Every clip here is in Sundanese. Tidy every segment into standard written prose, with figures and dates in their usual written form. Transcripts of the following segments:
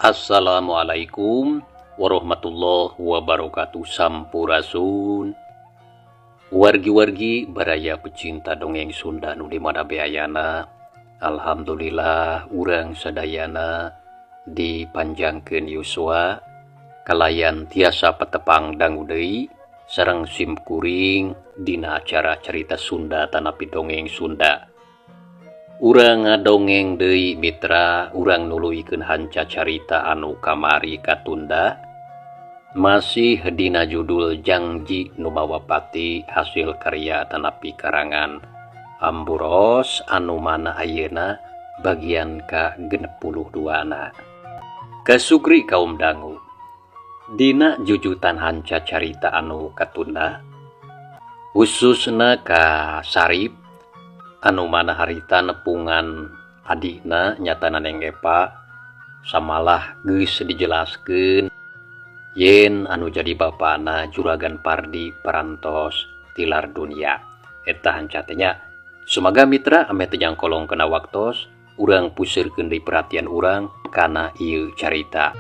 Assalamualaikum warahmatullahi wabarakatuh. Sampurasun. Wargi-wargi baraya pecinta dongeng Sunda nu dimana beayana. Alhamdulillah urang sadayana dipanjangkeun yuswa kalayan tiasa petepang dangu deui sareng sim kuring dina acara carita Sunda tanapi dongeng Sunda. Urang ngadongeng deui mitra, urang nuluykeun hanca carita anu kamari katunda masih dina judul Jangji Nu Mawapati hasil karya tanapi karangan Amburos anu mana ayeuna bagian ka-62 na. Kasugri kaum dangu dina jujutan hanca carita anu katunda khususna ka Sarip anu mana harita nepungan adina nyatana Neng Epa samalah geus dijelaskeun yen anu jadi bapana Juragan Pardi parantos tilar dunia. Eta hancatnya sumaga mitra ame tejang kolong kena waktos urang pusirkeun deui perhatian urang kana ieu carita.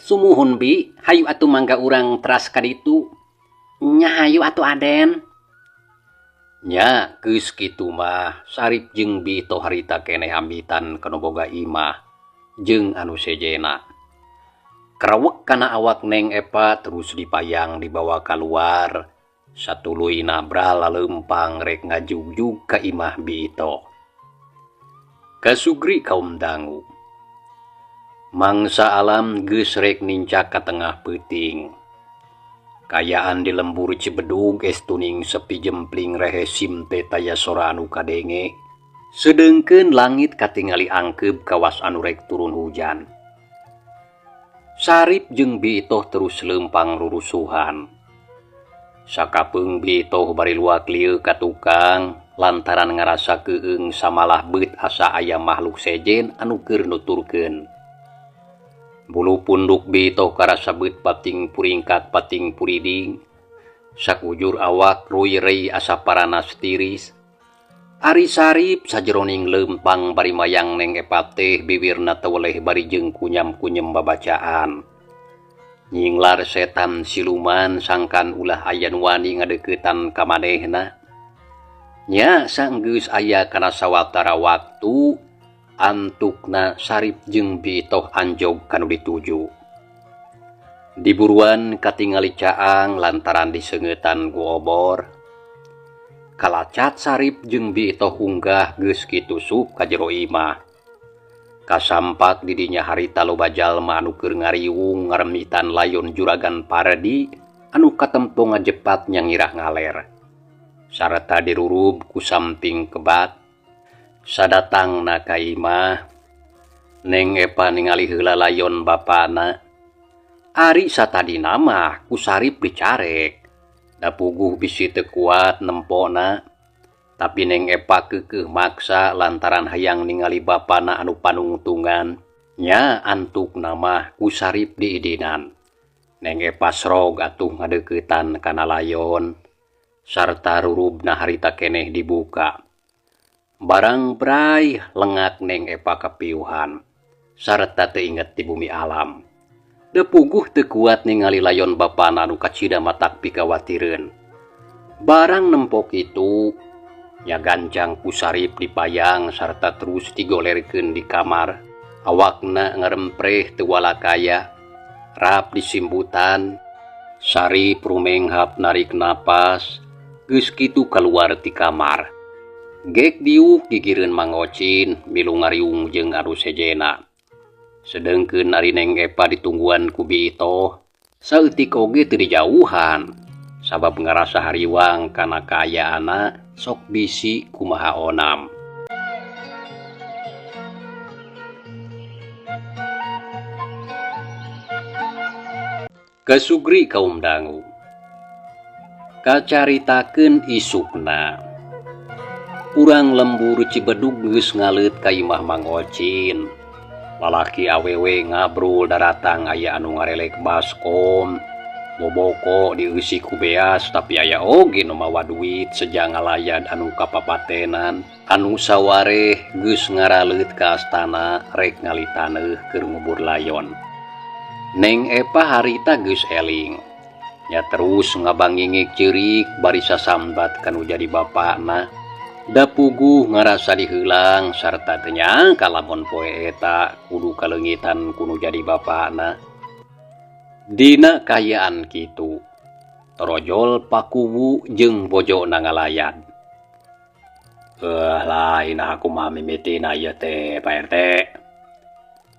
Sumuhun bi, hayu atuh mangga urang teras kaditu. Nya hayu atuh Aden. Nya geus kitu mah Sarip jeung Bito harita keneh amitan kana boga imah jeung anu sejena. Karawek kana awak Neng Epa terus dipayang dibawa keluar. Satuluyna bral laleumpang rek ngajugjug ka imah Bito. Kasugri kaum dangu mangsa alam geus rek nincak ka tengah peuting. Kayaan di lembur Cibedug es tuning sepi jempling rehe sim teh taya sora anu kadenge. Sedengkeun langit katingali angkeub kawas anu rek turun hujan. Sarip jeung Bito terus leumpang rurusuhan. Sakapeung Bito bari luak lieu ka tukang lantaran ngarasa keueung samalah beut asa aya makhluk sejen anu keur nuturkeun. Bulu punduk Bito karasa beut pating puringkat pating puriding. Sakujur awak ruy-rei asa paranas tiris. Ari Sarip sajeroning leumpang bari mayang Neng Epa teh bibirna teweleh bari jeung kunyam-kunyem babacaan. Nyinglar setan siluman sangkan ulah aya nu wani ngadeuketan ka manehna. Nya sanggeus aya kana sawatara waktu antukna Sarip jeung Bito anjog kanu dituju. Diburuan katingali caang lantaran diseungetan ku obor. Kalacat Sarip jeung Bito hunggah geus kitu sup ka jero imah. Kasampak di dinya harita loba jalma anu keur ngariung ngaremitan layon Juragan Pardi anu katempo ngajepat nyangirah ngaler. Sarta dirurub ku samping kebat. Sadatangna ka imah Neng Epa ningali heula layon bapana. Ari satadina mah ku Sarip dicarek. Da puguh bisi teu kuat nempona. Tapi Neng Epa keukeuh maksa lantaran hayang ningali bapana anu panungtungan. Nya antukna mah ku Sarip diidinan. Neng Epa srog atuh ngadeuketan kana layon. Sarta rurubna harita keneh dibuka. Barang bray lengak Neng Epa kapiuhan. Sarta teu inget di bumi alam. Da puguh teu kuat ningali layon bapana anu kacida matak pikawatireun. Barang nempok itu nya gancang ku Sarip dipayang sarta terus digolerkeun di kamar. Awakna ngarempreh teu walakaya. Rap disimbutan. Sarip rumenghap narik napas. Geus kitu kaluar ti kamar. Gek diuk gigireun Mang Ocin milu ngariung jeung anu sejena. Sedengkeun ari Neng Epa ditungguan ku Bito, saeutik oge teu dijauhan. sabab ngarasa hariwang kana kaayaana sok bisi kumaha onam. Kesugri kaum dangu kacaritakeun isukna urang lembur Cibedug geus ngaleut ka imah Mang Ocin. Lalaki awewe ngabrul daratang aya anu ngarelek baskom boboko dieusi ku beas, tapi aya oge nu mawa duit sejang ngalayan anu kapapatenan anu sawareh geus ngaraleut ka astana rek ngalitaneuh keur ngubur layon. Neng Epa harita geus eling nya terus ngabangingik ceurik bari sasambat kanu jadi bapakna. Da puguh ngarasa diheulang sarta teu nyangka lamun poe eta kudu kalengitan kunu jadi bapakna. Dina kayaan kitu torojol Pakuwu jeung bojona ngalayan. Lain aku mah mimitina ieu teh Pak RT.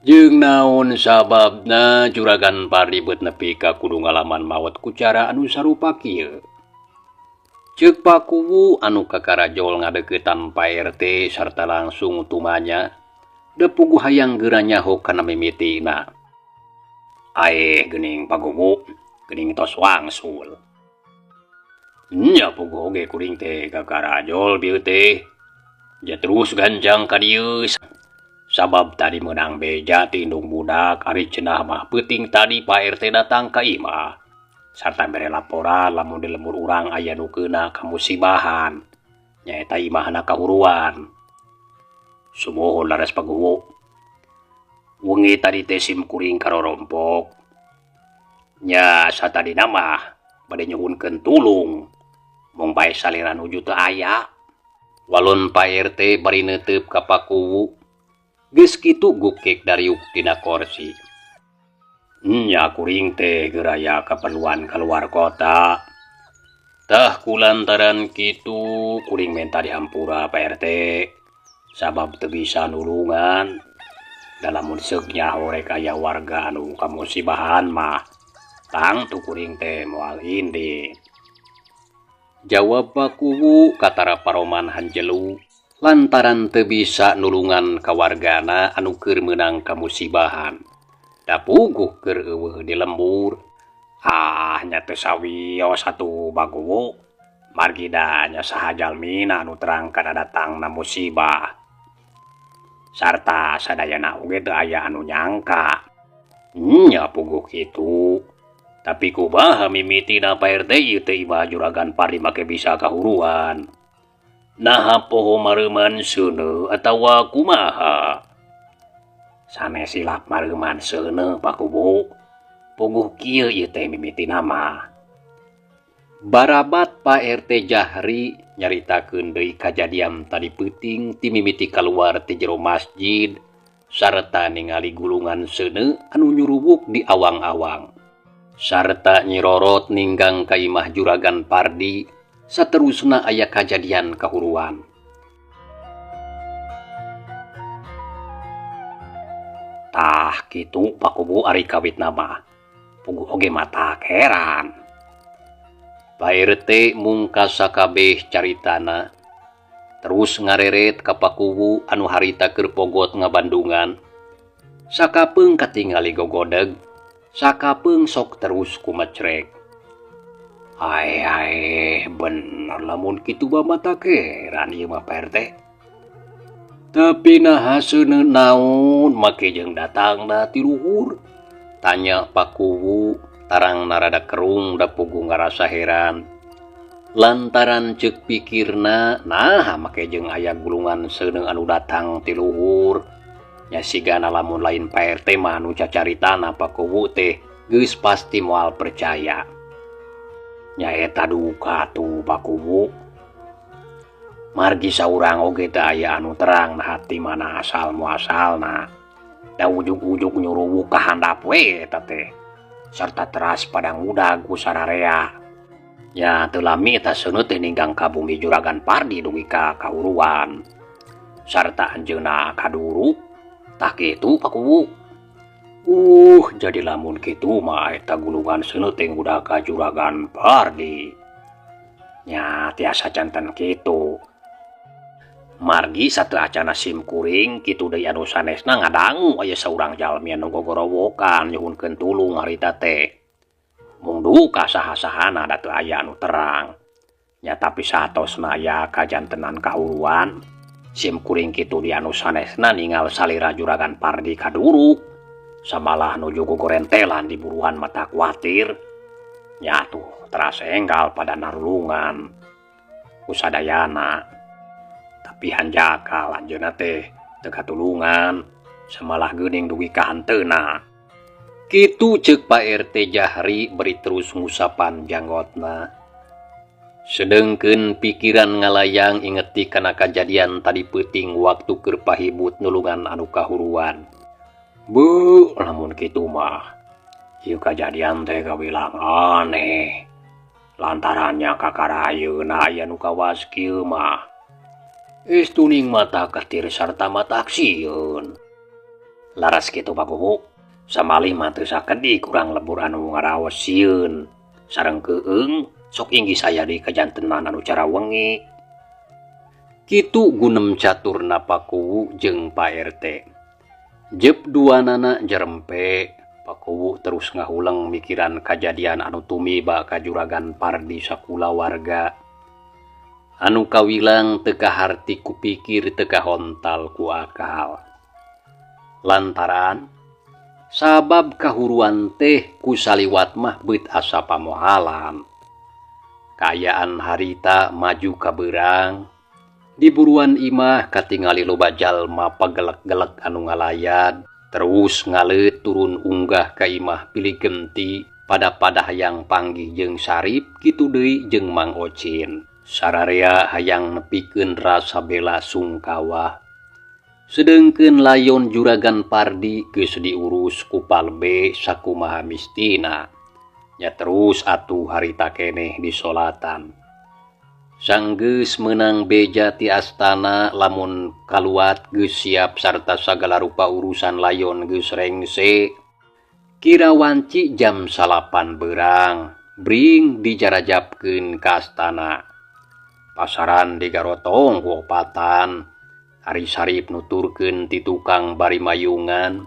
Jeung naon sababna Juragan Pardi beut nepi ka kudu ngalaman maot ku cara anu sarupa kieu? Ceuk Pakuwu anu kakarajol ngadeuketan Pak RT sarta langsung tumanya. Da puguh hayang geura nyaho kana mimitina. Ae geuning Pakuwu, geuning tos wangsul. Nya puguh oge kuring teh kakarajol bieu teh. Ja terus gancang ka dieu. Sabab tadi menang beja ti indung budak ari cenah mah peuting tadi Pak RT datang ka imah. Sarta mere laporan lamun di lembur urang aya nu keuna kamusibahan. Nyaeta imahna kahuruan. Sumuhun laras Pakuwu. Wengi tadi teh sim kuring karorompok. Nya satadina mah bade nyuhunkeun tulung. Mung bae salira nuju teu aya. Walon Pak RT bari neuteup ka Pakuwu. Geus kitu gukik dariuk dina kursi. Nya kuring teh geuraya keperluan keluar kota. Tah kulantaran kitu kuring minta dihampura Pak RT. Sabab teu bisa nulungan. Dalamun seuk nyaho rek aya warga anu kamusibahan mah tang tu kuring teh moal indi. Jawab Pakuwu katara paroman hanjelu. Lantaran teu bisa nulungan ka wargana anu keur meunang kamusibahan. Da puguh keur eueuh di lembur. Nya teu sawios atuh Pakuwu. Margi da nya saha jalmina anu terangkan datangna musibah. Sarta sadayana oge teu aya anu nyangka. Nya puguh kitu. Tapi kumaha mimitina Pak RT ieu teh imah Juragan Pardi make bisa kahuruan. Nah poho mareuman seuneu atawa kumaha? Sanes silap mareuman seuneu Pakuwu. Puguh kieu ieu teh mimitina mah. Barabat Pak RT Jahri nyaritakeun deui kajadian tadi peuting ti mimiti kaluar ti jero masjid sarta ningali gulungan seuneu anu nyurubuk di awang-awang. Sarta nyirorot ninggang ka imah Juragan Pardi. Saterusna aya kajadian kahuruan. Tah kitu Pakuwu ari kawitna mah. Puguh oge mata heran. Pak RT mungkas sakabeh caritana. Terus ngareret ka Pakuwu anu harita keur pogot ngabandungan. Sakapeung katingali gogodeg. Sakapeung sok terus kumecrek. Hae bener lamun kitu mah mata keran ieu mah Pak RT. Tapi naha seuneu naon make jeung datangna ti luhur? Tanya Pakuwu tarangna rada kerung da puguh ngarasa heran. Lantaran ceuk pikirna naha make jeung aya gulungan seuneu anu datang ti luhur. Nya sigana lamun lain Pak RT mah anu cacaritana Pakuwu teh geus pasti moal percaya. Nya eta duka tuh Pakuwu. Margi saurang oge teu aya anu terang na hati mana asal muasalna. Da ujug-ujug nyuruwuk ka handap we eta teh. Sarta teras padang udag ku sararea. Nya teu lami eta seuneu teh ninggang ka bumi Juragan Pardi dugi ka kahuruan. Sarta anjeunna kaduru. Tah kitu Pakuwu. Jadi lamun kitu mah eta gulungan seuting budak ka Juragan Pardi. Nya tiasa janten kitu. Margi sateu acana sim kuring kitu deui anu sanesna ngadangu aya saurang jalmi anu gogorowokan nyuhunkeun tulung harita teh. Mung duka saha-sahana da teu aya anu terang. Nya tapi saatosna aya kajantenan kahuruan, sim kuring kitu di anu sanesna ningal salira Juragan Pardi kaduruk. Samalah nuju gogorentelan di buruan mata kuatir. Nya tuh terasa enggal pada narulungan. Usadayana. Tapi hanjaka lanjeuna teh teu katulungan. Samalah geuning dugi ka hanteuna. Kitu ceuk Pak RT Jahri beri terus ngusapan janggotna. Sedengkeun pikiran ngalayang ingeti kana kajadian tadi peuting waktu keur pahibut nulungan anu kahuruan. Bu, lamun kitu mah, ieu kajadian teh kawilang aneh. Lantarannya kakarayeuna aya nu kawas kieu mah. Tuning mata ketir sarta mata aksieun. Laras kitu Bagubu, samalih mah teu sakedi kurang lebur anu ngaraos sieun. Sareng keueung sok inggi saya di kajantenan anu cara wengi. Kitu gunem caturna Pakuwu jeung Pak RT. Jep duanana jerempe, Pakuwu terus ngahuleng mikiran kajadian anu tumiba ka Juragan Pardi sakula warga. Anu kawilang teu kaharti kupikir teu kahontal ku akal. Lantaran sabab kahuruan teh ku saliwat mah beut asa pamohalan. Kaayaan harita maju ka beurang. Di buruan imah katingali loba jalma pagelek-gelek anu ngalayad, terus ngaleut turun unggah ka imah pilih genti pada hayang panggih jeung Sarip kitu deui jeung Mang Ocin. Sararea hayang nepikeun rasa bela sungkawa. Sedengkeun layon Juragan Pardi geus diurus ku Palbe sakumaha mistina. Nya terus atuh harita keneh disolatan. Sanggeus menang beja ti astana lamun kaluat geus siap sarta sagala rupa urusan layon geus rengse. Kira wanci jam 8 beurang, bring dijarajapkeun ka astana. Pasaran digarotong ku opatan. Ari Sarip nuturkeun ti tukang bari mayungan.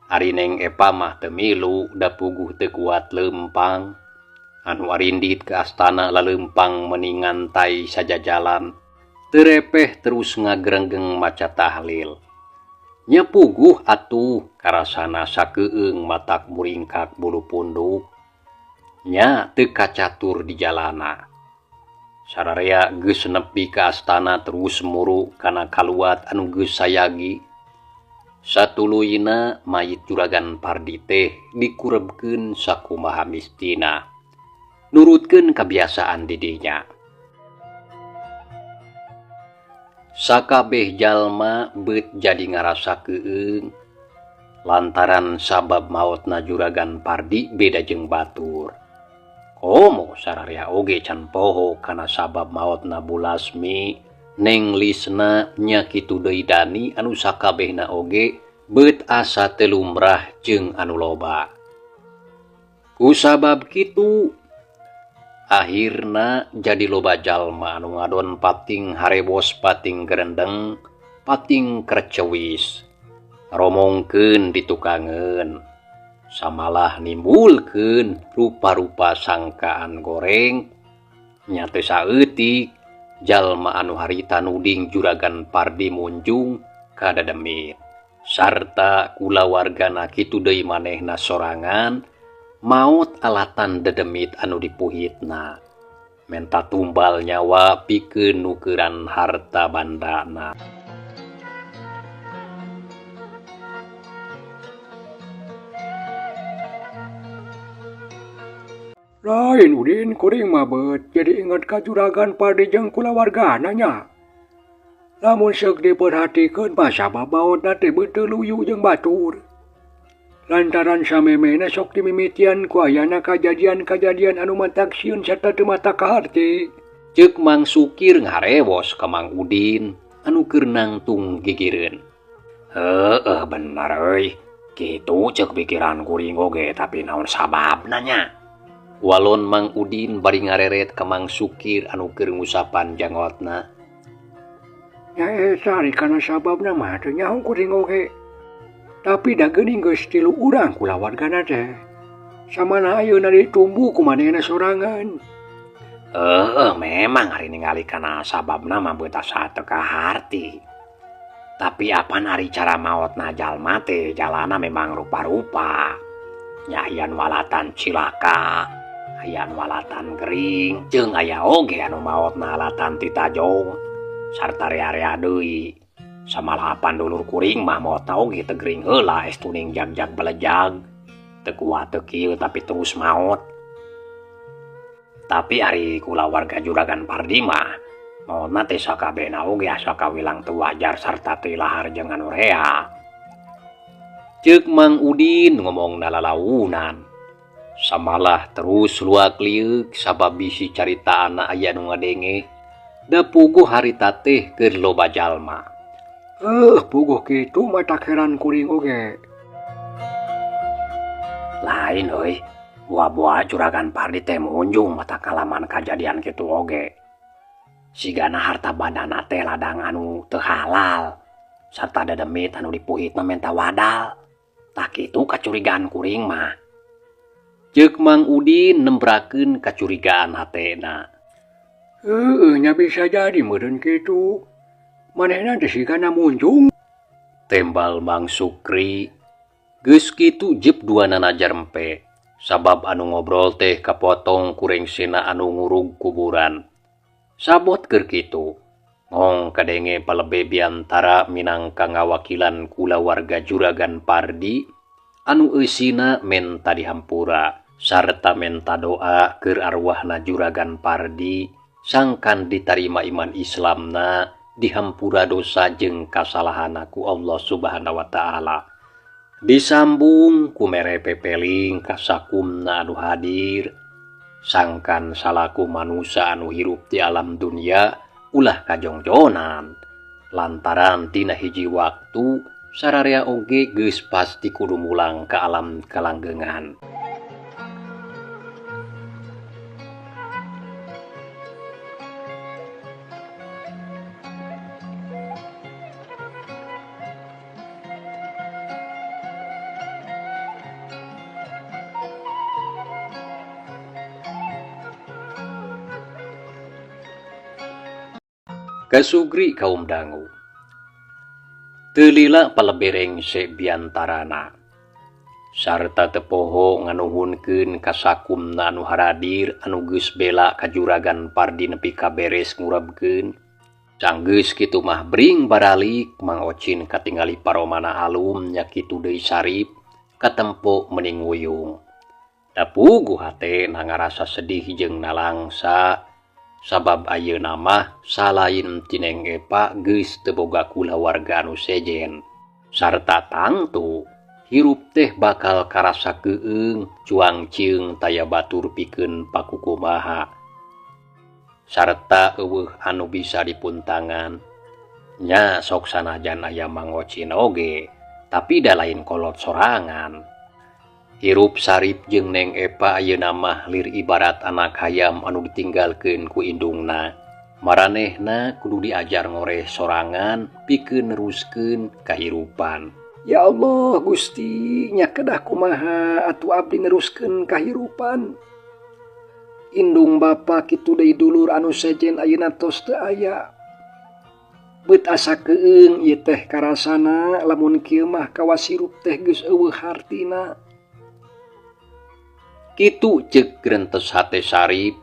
Ari Neng Epa mah teu milu da puguh teu kuat leumpang. Anu arindit ke astana laleumpang meningan tai saja jalan. Terepeh terus ngagrenggeng maca tahlil. Nya puguh atuh karasana sakeueung matak muringkak bulu punduk. Nya teu kacatur di jalana. Sararea geus nepi ka astana terus muru kana kaluat anu geus sayagi. Satuluyna mayit Juragan Pardi teh dikurebkeun sakumaha mistina. Nurutkeun kebiasaan didinya. Sakabeh jalma beut jadi ngarasa keueung lantaran sabab maotna Juragan Pardi beda jeung batur. Komo sararea oge can poho kana sabab maotna Bulasmi, Neng Lisna nya kitu deui Dani anu sakabehna oge beut asa teu lumrah jeung anu loba. Ku sabab kitu akhirna jadi loba jalma anu ngadon pating harebos pating gerendeng pating kercewis romongkeun ditukangeun samalah nimbulkeun rupa-rupa sangkaan goreng nya teu saeutik jalma anu harita nuding Juragan Pardi munjung ka dademit sarta kulawargana kitu deui manehna sorangan maot alatan dedemit anu dipuhitna menta tumbal nyawa pikeun nukeuran harta bandana. Lain Udin kuring mah beut jadi inget ka Juragan Pardi jeung kulawargana nya. Lamun seuk diperhatikeun mah sabab baotna teh beut teu luyu jeung batur. Lantaran samemena sok dimimitian ku ayana kajadian-kajadian anu matak sieun sarta teu mata kaharti. Ceuk Mang Sukir ngarewos ka Mang Udin anu keur nangtung gigireun. Heueuh bener euy. Kitu cek pikiran kuring oge tapi naon sabab nanya. Walon Mang Udin bari ngareret ka Mang Sukir anu keur ngusapan jangotna. Nya sari kana sababna mah teu nyaho kuring oge. Tapi da geuning geus tilu urang kula wargana teh. Samana ayeuna ditumbu ku manehna sorangan. Memang hari ningali kana sababna mah beutas teu kaharti. Tapi apan ari cara maotna jalma teh jalana memang rupa-rupa. Nya ayan walatan cilaka, ayan walatan gering, jeung aya oge anu maotna alatan ti tajong. Sarta rea-rea deui. Samalapan dulur kuring mah maotna oge teu gering heula estuning jag-jag belejag. Teu kuat teu kieu tapi terus maot. Tapi ari kula warga Juragan Pardi mah maotna teh sakabehna oge asa kawilang teu wajar sarta teu ilahar jeung anu rea. Ceuk Mang Udin ngomongna lalaunan. Samalah terus luak liuk sabab bisi caritaana aya nu ngadenge. Da puguh harita teh keur loba jalma. Puguh kitu mah tak heran kuring oge. Lain euy, buah-buah Juragan Pardi teh munjung mata kalaman kajadian kitu oge. Sigana harta badana teh ladang anu teu halal sarta dedemit anu dipuhitna menta wadal. Tah kitu kacurigaan kuring mah. Ceuk Mang Udin nembrakeun kacurigaan hatena. Nya bisa jadi meureun kitu. Manehna teh sigana munjung. Tembal Mang Sukri. Geus kitu jep duana najar empe. Sabab anu ngobrol teh kapotong kuring sena anu ngurug kuburan. Sabot keur kitu. Ngong kadenge palebe biantara minangka ngawakilan kula warga Juragan Pardi anu eusina menta dihampura sarta menta doa keur arwahna Juragan Pardi sangkan ditarima iman Islamna dihampura dosa jeung kasalahanna ku Allah Subhanahu wa taala. Disambung ku mere pepeling kasakumna anu hadir sangkan salaku manusia anu hirup di alam dunia ulah kajongjonan lantaran tina hiji waktu sararea oge geus pasti kudu mulang ka alam kalanggengan. Kasugri kaum dangu. Teu lila palebereng se biantarana. Sarta teu poho nganuhunkeun kasakumna anu haradir anu geus bela ka Juragan Pardi nepi ka beres ngurabkeun. Canggeus kitu mah bring baralik Mang Ocin katingali paromana alum nya kitu deui Sarip katempo mending wuyung. Da puguh hate nangarasa sedih jeung nalangsa. Sabab ayeuna mah salain Tineng Epa geus teu boga kula warga anu sejen. Sarta tangtu hirup teh bakal karasa keueung cuang cieung taya batur pikeun pakukumaha. Sarta eueuh anu bisa dipuntangan. Nya sok sanajan aya Mang Ocin oge, tapi da lain kolot sorangan. Hirup Sarip jeung Neng Epa ayeuna mah lir ibarat anak hayam anu ditinggalkeun ku indungna. Maranehna kudu diajar ngoreh sorangan pikeun neruskeun kahirupan. Ya Allah Gusti, nya kedah kumaha atuh abdi neruskeun kahirupan. Indung bapa kitu deui dulur anu sejen ayeuna tos teu aya. Beut asa keueung ieu teh karasana lamun kieu mah kawasirup teh geus eueuh hartina. Kitu ceuk grentes hate Sarip.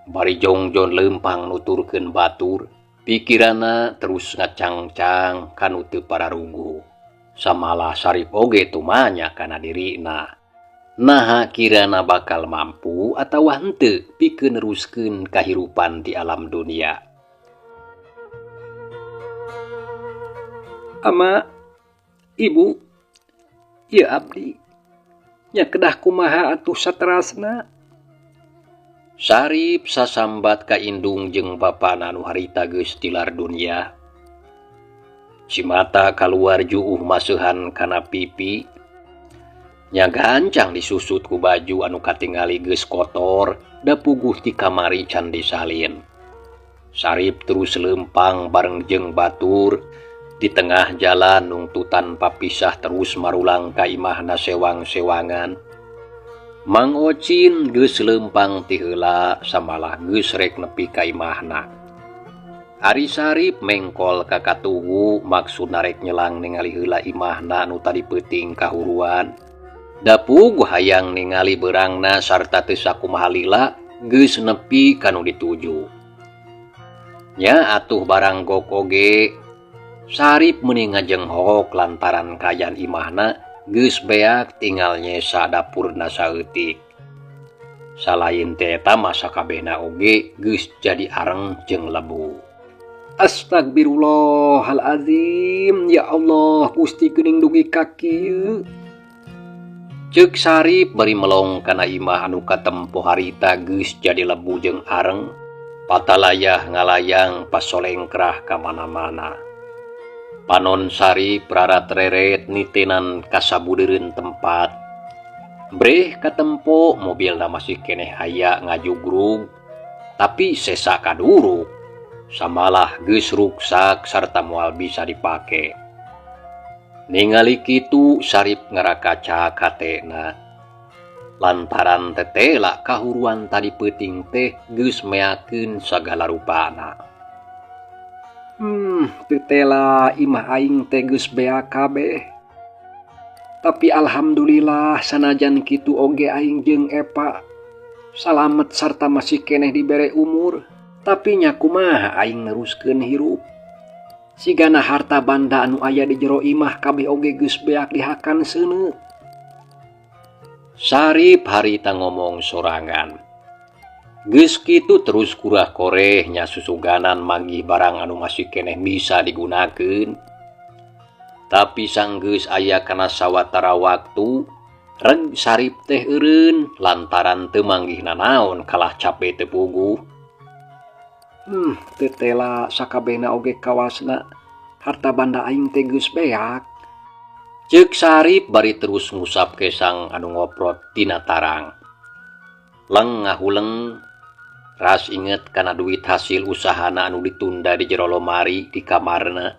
Bari jongjon leumpang nuturkeun batur, pikiranna terus ngacangcang kanu teu pararunggu. Samalah Sarip oge tumanya kana dirina. Naha kirana bakal mampu atawa henteu pikeun neruskeun kahirupan di alam dunia. Ama, Ibu, ieu abdi nya kedah kumaha atuh saterasna. Sarip sasambat ka indung jeung bapana anu harita geus tilar dunia. Cimata keluar juuh masuhan kana pipi. Nya gancang disusut ku baju anu katingali geus kotor da puguh ti kamari can disalin. Sarip terus lempang bareng jeung batur di tengah jalan nungtutan papisah terus marulang ka imahna sewang-sewangan. Mang Ocin geus lempang ti heula samalah geus rek nepi ka imahna. Ari Sarip mengkol ka katugu maksudna rek nyelang ningali heula imahna anu tadi peuting kahuruan. Da puguh hayang ningali beurangna sarta teu sakumaha lila geus nepi kanu dituju. Nya atuh barang gok oge Sarip meuning ngajenghok lantaran kayan imahna geus beak tinggal nyesa dapurna saeutik. Salain teh eta mah sakabehna oge geus jadi areng jeung lebu. Astagfirullahalazim, ya Allah Gusti geuning dugi ka kieu. Ceuk Sarip bari melong kana imah anu katempo harita geus jadi lebu jeung areng, patalayah ngalayang pasolengkrah ka mana-mana. Panon Sarip rarat reret nitenan kasabudeureun tempat. Breh katempo mobilna masih keneh aya ngajugrug, tapi sesa kaduruk. Samalah geus ruksak sarta moal bisa dipake. Ningali kitu Sarip ngarakaca hatena. Lantaran tetela kahuruan tadi peuting teh geus meakeun sagala rupana. Tetela imah aing teh geus beak kabeh. Tapi alhamdulillah sanajan kitu oge aing jeung Epa salamet sarta masih keneh dibere umur, tapi nya kumaha aing neruskeun hirup. Sigana harta banda anu aya di jero imah kabeh oge geus beak dihakan seuneu. Sarip harita ngomong sorangan. Geus kitu terus kurah koreh nya susuganan manggih barang anu masih keneh bisa digunakeun. Tapi sanggeus aya kana sawatara waktu reg Sarip teh eureun lantaran teu manggihna naon kalah capek teu puguh. Tetela sakabehna oge kawasna harta banda aing teh geus beak. Ceuk Sarip bari terus ngusap kesang anu ngoprot tina tarang. Leng ngahuleng ras inget kana duit hasil usahana anu ditunda di jero lomari di kamarna.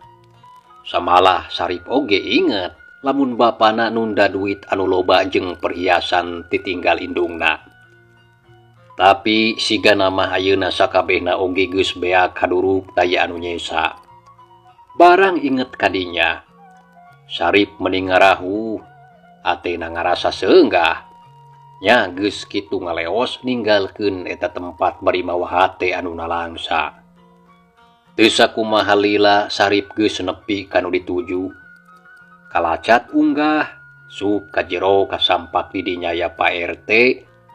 Samalah Sarip oge inget lamun bapana nunda duit anu loba jeung perhiasan titinggal indungna. Tapi sigana mah ayeuna sakabehna oge geus beak kaduruk taya anu nyesa. Barang inget kadinya, Sarip mending ngarahu, atena ngarasa seunggah. Nya geus kitu ngaleos ninggalkeun eta tempat bari mawa hate anu nalangsa. Teu sakumaha lila Sarip geus nepi kanu dituju. Kalacat unggah, sup ka jero kasampak di dinya ya Pak RT,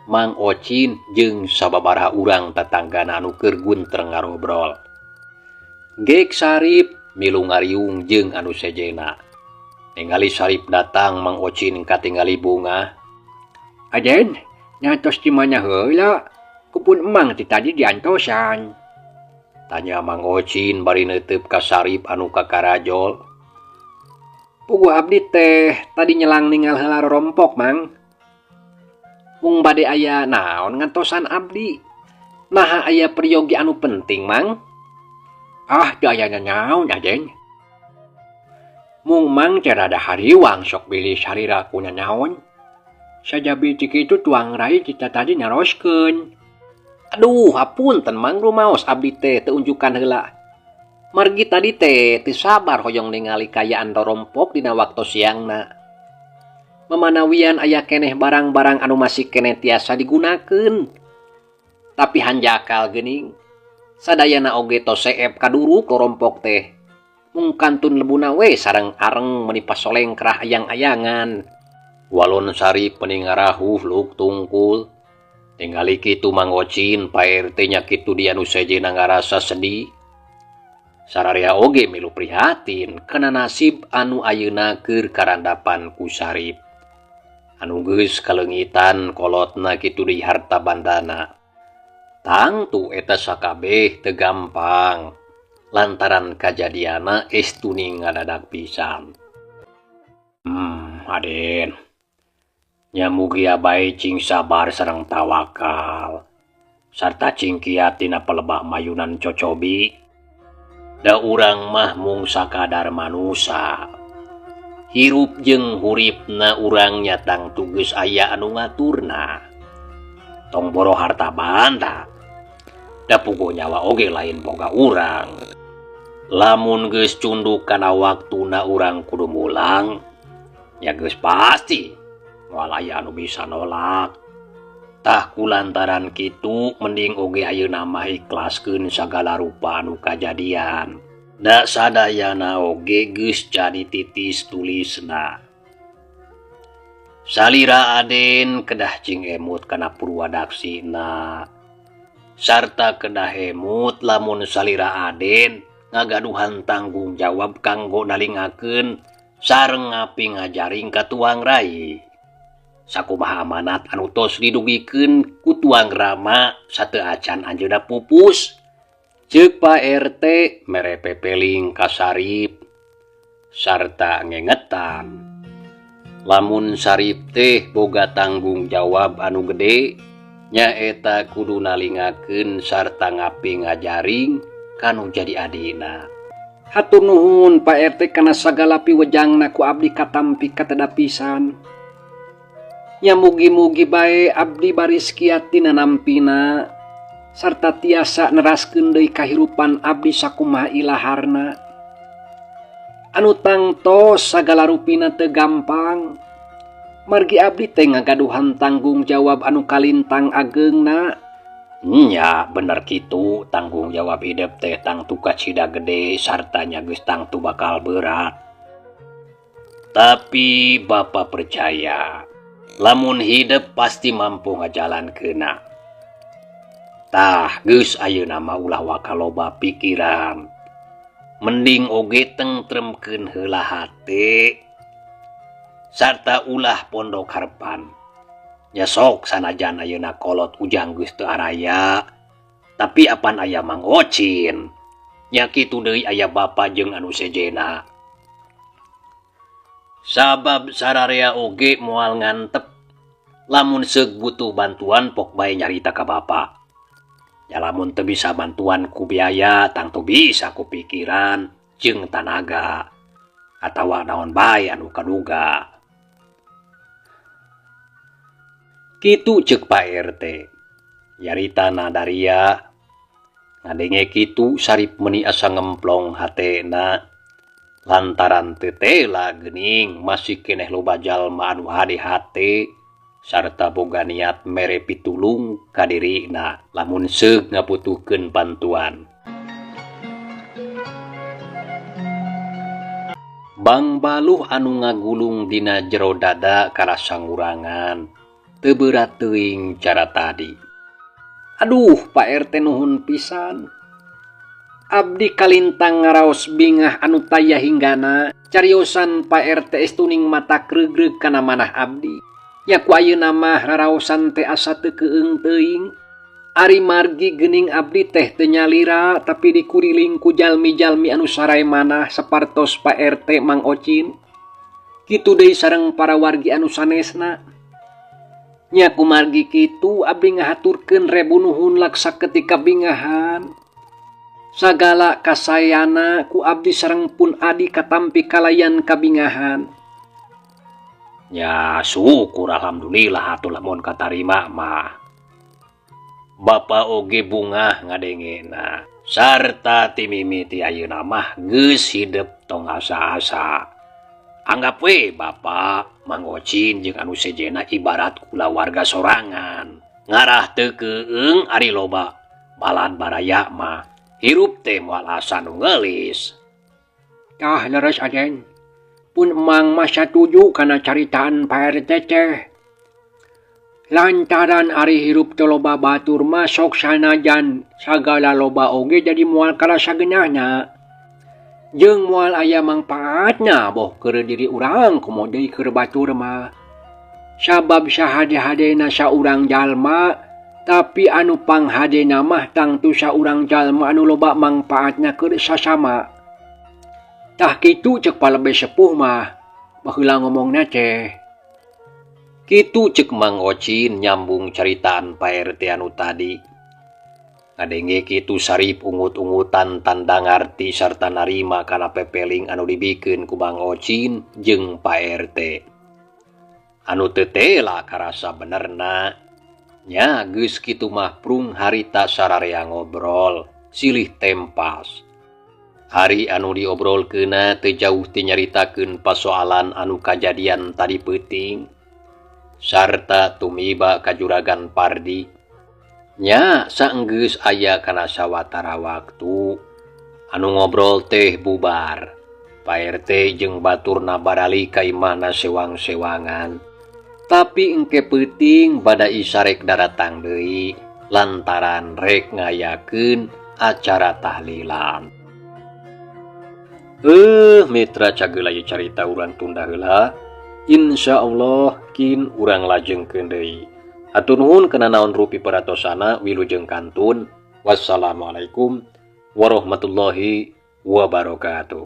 Mang Ocin jeung sababaraha urang tetanggana anu keur gunter ngarobrol. Gek Sarip milu ngariung jeung anu sejena. Ningali Sarip datang Mang Ocin katingali bunga. Aden, nyantos di mana heula? Kupun emang ti tadi diantosan. Tanya Mang Ocin bari neuteup ka Sarip anu kakarajol. Puguh abdi teh tadi nyelang ningal heula rompok, Mang. Mung bade aya naon ngantosan abdi? Naha aya priyogi anu penting, Mang? Ah, teu aya naon, Aden. Mung Mang cerada hariwang sok bilih sarira ku naon. Sajabi ti kitu tuang rai kita tadi nyaroskeun. Aduh, hapunten Mang rumaos abdi teh teu unjukan heula. Margi tadi teh teu sabar hoyong ningali kayaan rompok dina waktu siangna. Memanawian aya keneh barang-barang anu masih keneh tiasa digunakeun. Tapi hanjakal geuning. Sadayana oge tos seep kaduruk rompok teh. Mung kantun lebuna we sareng areng meuni pasolengkrah ayang-ayangan. Walon Sarip meuning ngarahuh luk tungkul. Tingali kitu Mang Ocin Pak RT nya kitu dia anu sejena ngarasa sedih. Sararea oge milu prihatin kana nasib anu ayeuna keur karandapan ku Sarip. Anu geus kalengitan kolotna kitu di harta bandana. Tangtu eta sakabeh teu gampang. lantaran kajadiana estuning ngadadak pisan. Aden. Nya mugi bae cing sabar sareng tawakal. Sarta cing kiat tina pelebah mayunan cocobi. Da urang mah mung sakadar manusa. Hirup jeung huripna urang nyatang tugas aya anu ngaturna. Tong boro harta banda. Da puguh nyawa oge lain boga urang. Lamun geus cunduk kana waktuna urang kudu mulang, ya geus pasti moal aya anu bisa nolak. tah kulantaran kitu mending oge ayeuna mah ikhlaskeun sagala rupa anu kajadian. Da sadayana oge geus jadi titis tulisna. Salira Aden kedah cing emut kana purwadaksina. Sarta kedah emut lamun salira Aden ngagaduhan tanggung jawab kanggo nalingakeun sareng ngapi ngajaring ka tuang rai. Sakumaha amanat anu tos didugikeun ku tuang rama sateu acan anjeunna pupus. Ceuk Pak RT mere pepeling ka Sarip sarta ngengetan. Lamun Sarip teh boga tanggung jawab anu gede, nyaeta kudu nalingakeun sarta ngapi ngajaring kanu jadi adina. Hatur nuhun Pak RT kana sagala piwejangna ku abdi katampi kateda pisan. Nya mugi-mugi bae abdi baris kiat tina nampina sarta tiasa neraskeun deui kahirupan abdi sakumaha ilaharna. Anu tangtos sagala rupina teu gampang. Margi abdi teh ngagaduhan tanggung jawab anu kalintang ageungna. Nya bener kitu, tanggung jawab hidup teh tangtu kacida gede sartanya geus tangtu bakal berat. Tapi Bapak percaya lamun hidup pasti mampu ngajalankeunna. Tah geus ayeuna mah ulah wakaloba pikiran. Mending oge tentremkeun heula hate sarta ulah pondok harepan. Nya sok sanajan ayeuna kolot ujang geus teu araya, tapi apan aya Mang Ocin. Nya kitu deui aya bapa jeung anu sejena. Sabab sararea oge moal ngantep. Lamun seug butuh bantuan pok bae nyarita ka bapa. Ya lamun teu bisa bantuan ku biaya tangtu bisa ku pikiran jeung tanaga atawa naon bae anu kaduga. Kitu ceuk Pak RT. Yaritana Daria ngadenge kitu Sarip meuni asa ngemplong hatena lantaran teu tela geuning masih keneh loba jalma anu hade hate sarta boga niat mere pitulung ka dirina lamun seug ngabutuhkeun bantuan. Bang Baluh anu ngagulung dina jero dada karasa ngurangan. Teu berat teuing cara tadi. Aduh Pak RT nuhun pisan. Abdi kalintang ngaraos bingah anu taya hinggana. Cariosan Pak RT estuning mata kregreg kana manah abdi. Ya ku ayeuna mah raraosan teh asa teu keueung teuing. Ari margi geuning abdi teh teu nyalira tapi dikuriling ku jalmi-jalmi anu sarae manah sapartos Pak RT Mang Ocin. Kitu deui sareng para wargi anu sanesna. Nya kumargi kitu abdi ngahaturkeun rebu nuhun laksa ketika bingahan. Sagala kasayana ku abdi sareng pun adi katampi kalayan kabingahan. Ya syukur alhamdulillah atuh lamun katarima mah. Bapa oge bungah ngadengena sarta timimiti ayeuna mah geus hidup tong asa-asa. Anggap we Bapak Mang Ocin jeung anu sejena ibarat kulawarga sorangan. Ngarah teu keueung ari loba balan baraya mah hirup teh moal asa nu ngeulis. Tah leres Aden. Pun emang mah satuju kana caritaan Pak RT teh. Lantaran ari hirup teu loba batur mah sok sanajan sagala loba oge jadi moal karasa geunahna. Jeung moal aya mangpaatna boh keur diri urang komo deui keur batur mah. Sabab sahade-hadena saurang jalma Tapi anu panghadena mah tangtu saurang jalma anu loba mangpaatna keur sasama. Tah kitu cek palebe sepuh mah, baheula ngomongna teh. Kitu cek Mang Ocin nyambung caritaan Pak RT anu tadi. Ngadenge kitu Sarip ungut-ungutan tanda ngarti sarta narima kana pepeling anu dibikeun ku Mang Ocin jeung Pak RT. Anu teu tela karasa benerna. Nya geus kitu mah prung harita sararea ngobrol, silih tempas. Hari anu diobrolkeunna teu jauh teu nyaritakeun pasoalan anu kajadian tadi peuting. Sarta tumiba ka Juragan Pardi. Nya saenggeus aya kana sawatara waktu anu ngobrol teh bubar. Pak RT jeung baturna barali ka imahna sewang-sewangan. Tapi engke peuting bada isarek daratang deui lantaran rek ngayakeun acara tahlilan. Mitra cageula ieu carita urang tunda heula. Insyaallah kin urang lajengkeun deui. Hatur nuhun kana naon rupi paratosana wilujeng kantun. Wassalamualaikum warahmatullahi wabarakatuh.